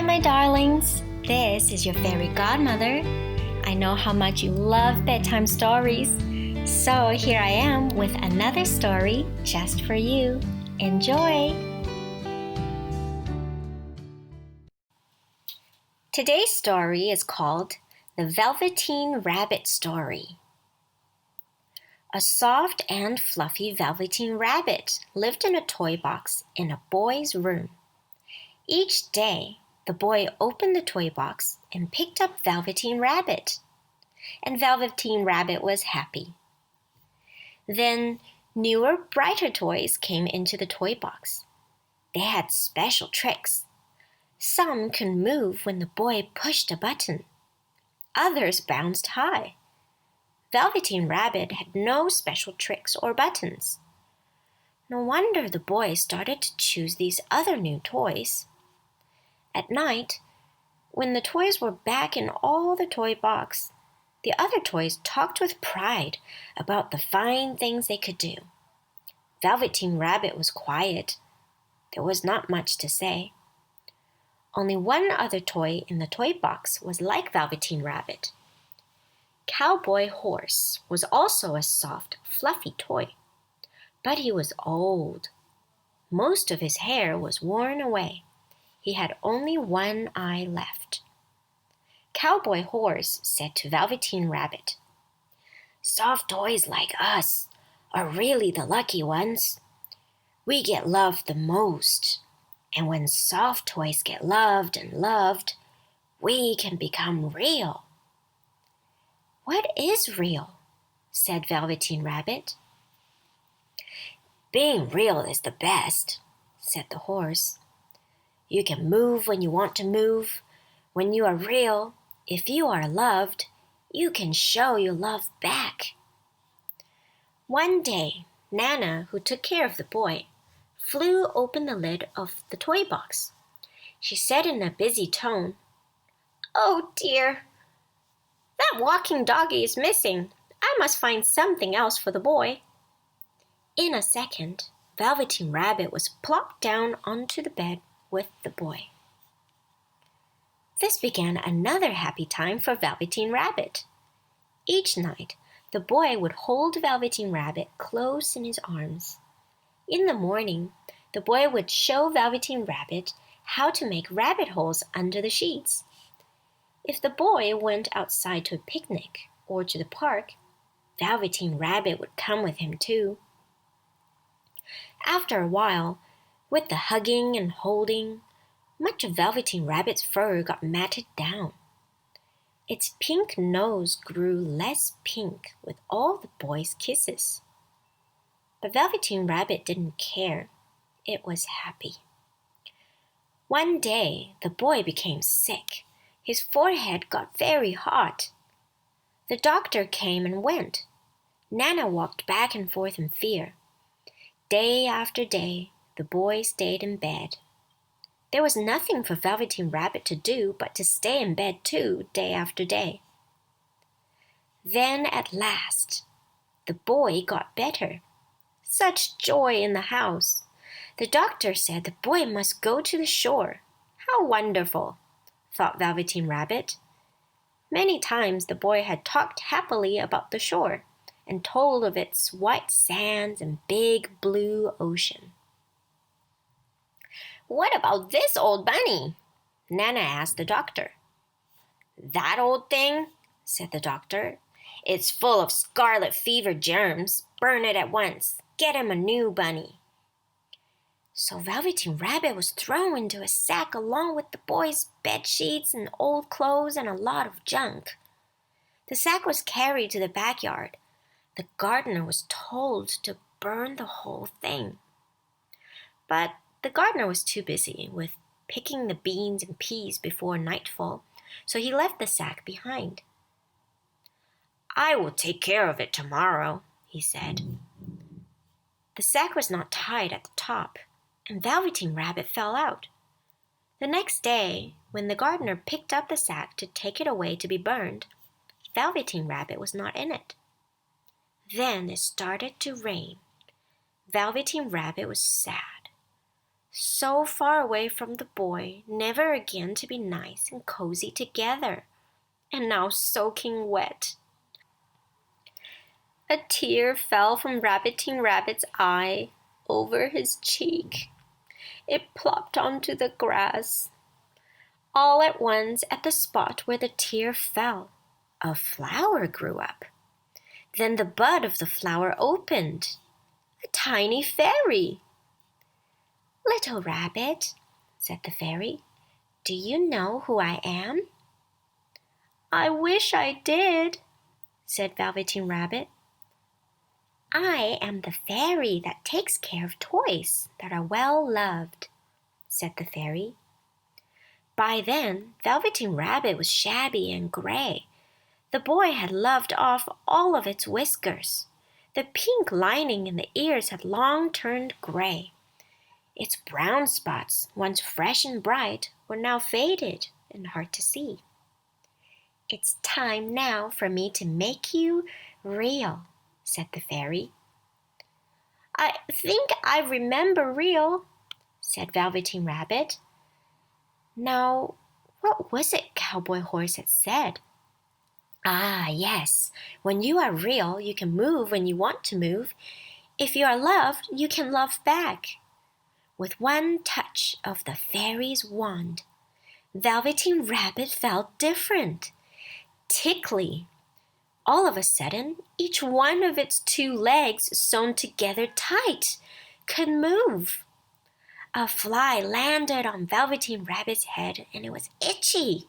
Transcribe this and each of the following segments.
my darlings. This is your fairy godmother. I know how much you love bedtime stories. So here I am with another story just for you. Enjoy! Today's story is called The Velveteen Rabbit Story. A soft and fluffy velveteen rabbit lived in a toy box in a boy's room. Each day, the boy opened the toy box and picked up Velveteen Rabbit. And Velveteen Rabbit was happy. Then, newer, brighter toys came into the toy box. They had special tricks. Some could move when the boy pushed a button. Others bounced high. Velveteen Rabbit had no special tricks or buttons. No wonder the boy started to choose these other new toys. At night, when the toys were back in all the toy box, the other toys talked with pride about the fine things they could do. Velveteen Rabbit was quiet. There was not much to say. Only one other toy in the toy box was like Velveteen Rabbit. Cowboy Horse was also a soft, fluffy toy, but he was old. Most of his hair was worn away. He had only one eye left. Cowboy Horse said to Velveteen Rabbit, "Soft toys like us are really the lucky ones. We get loved the most, and when soft toys get loved and loved, we can become real." "What is real?" said Velveteen Rabbit. "Being real is the best," said the horse. "You can move when you want to move. When you are real, if you are loved, you can show your love back." One day, Nana, who took care of the boy, flew open the lid of the toy box. She said in a busy tone, "Oh dear, that walking doggy is missing. I must find something else for the boy." In a second, Velveteen Rabbit was plopped down onto the bed with the boy. This began another happy time for Velveteen Rabbit. Each night, the boy would hold Velveteen Rabbit close in his arms. In the morning, the boy would show Velveteen Rabbit how to make rabbit holes under the sheets. If the boy went outside to a picnic or to the park, Velveteen Rabbit would come with him too. After a while, with the hugging and holding, much of Velveteen Rabbit's fur got matted down. Its pink nose grew less pink with all the boy's kisses. But Velveteen Rabbit didn't care. It was happy. One day, the boy became sick. His forehead got very hot. The doctor came and went. Nana walked back and forth in fear. Day after day, the boy stayed in bed. There was nothing for Velveteen Rabbit to do but to stay in bed too, day after day. Then at last, the boy got better. Such joy in the house. The doctor said the boy must go to the shore. How wonderful, thought Velveteen Rabbit. Many times the boy had talked happily about the shore and told of its white sands and big blue ocean. "What about this old bunny?" Nana asked the doctor. "That old thing?" said the doctor. "It's full of scarlet fever germs. Burn it at once. Get him a new bunny." So Velveteen Rabbit was thrown into a sack along with the boy's bed sheets and old clothes and a lot of junk. The sack was carried to the backyard. The gardener was told to burn the whole thing. But the gardener was too busy with picking the beans and peas before nightfall, so he left the sack behind. "I will take care of it tomorrow," he said. The sack was not tied at the top, and Velveteen Rabbit fell out. The next day, when the gardener picked up the sack to take it away to be burned, Velveteen Rabbit was not in it. Then it started to rain. Velveteen Rabbit was sad. so far away from the boy, never again to be nice and cozy together, and now soaking wet. A tear fell from Velveteen Rabbit's eye over his cheek. It plopped onto the grass. All at once, at the spot where the tear fell, a flower grew up. Then the bud of the flower opened. A tiny fairy. "Little rabbit," said the fairy, "do you know who I am?" "I wish I did," said Velveteen Rabbit. "I am the fairy that takes care of toys that are well loved," said the fairy. By then, Velveteen Rabbit was shabby and gray. The boy had loved off all of its whiskers. The pink lining in the ears had long turned gray. Its brown spots, once fresh and bright, were now faded and hard to see. "It's time now for me to make you real," said the fairy. "I think I remember real," said Velveteen Rabbit. Now, what was it Cowboy Horse had said? "Ah, yes, when you are real, you can move when you want to move. If you are loved, you can love back." With one touch of the fairy's wand, Velveteen Rabbit felt different, tickly. All of a sudden, each one of its two legs sewn together tight could move. A fly landed on Velveteen Rabbit's head, and it was itchy.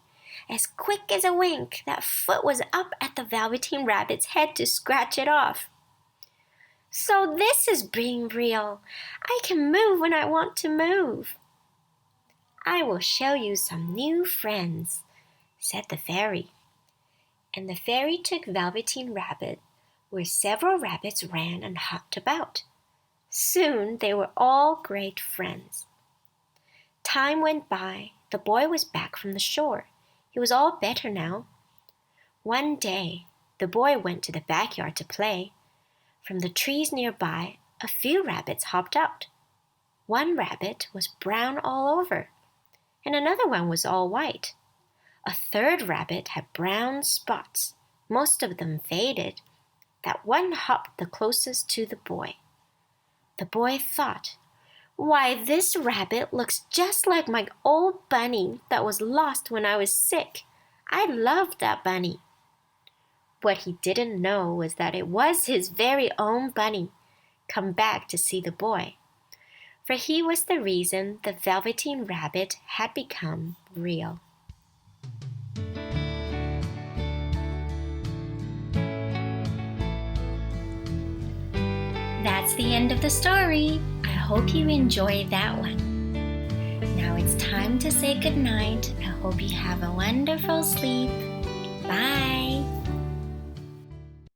As quick as a wink, that foot was up at the Velveteen Rabbit's head to scratch it off. "So this is being real. I can move when I want to move." "I will show you some new friends," said the fairy. And the fairy took Velveteen Rabbit where several rabbits ran and hopped about. Soon they were all great friends. Time went by. The boy was back from the shore. He was all better now. One day, the boy went to the backyard to play. From the trees nearby, a few rabbits hopped out. One rabbit was brown all over, and another one was all white. A third rabbit had brown spots, most of them faded. That one hopped the closest to the boy. The boy thought, "Why, this rabbit looks just like my old bunny that was lost when I was sick. I loved that bunny." What he didn't know was that it was his very own bunny, come back to see the boy. For he was the reason the Velveteen Rabbit had become real. That's the end of the story. I hope you enjoyed that one. Now it's time to say goodnight. I hope you have a wonderful sleep. Bye.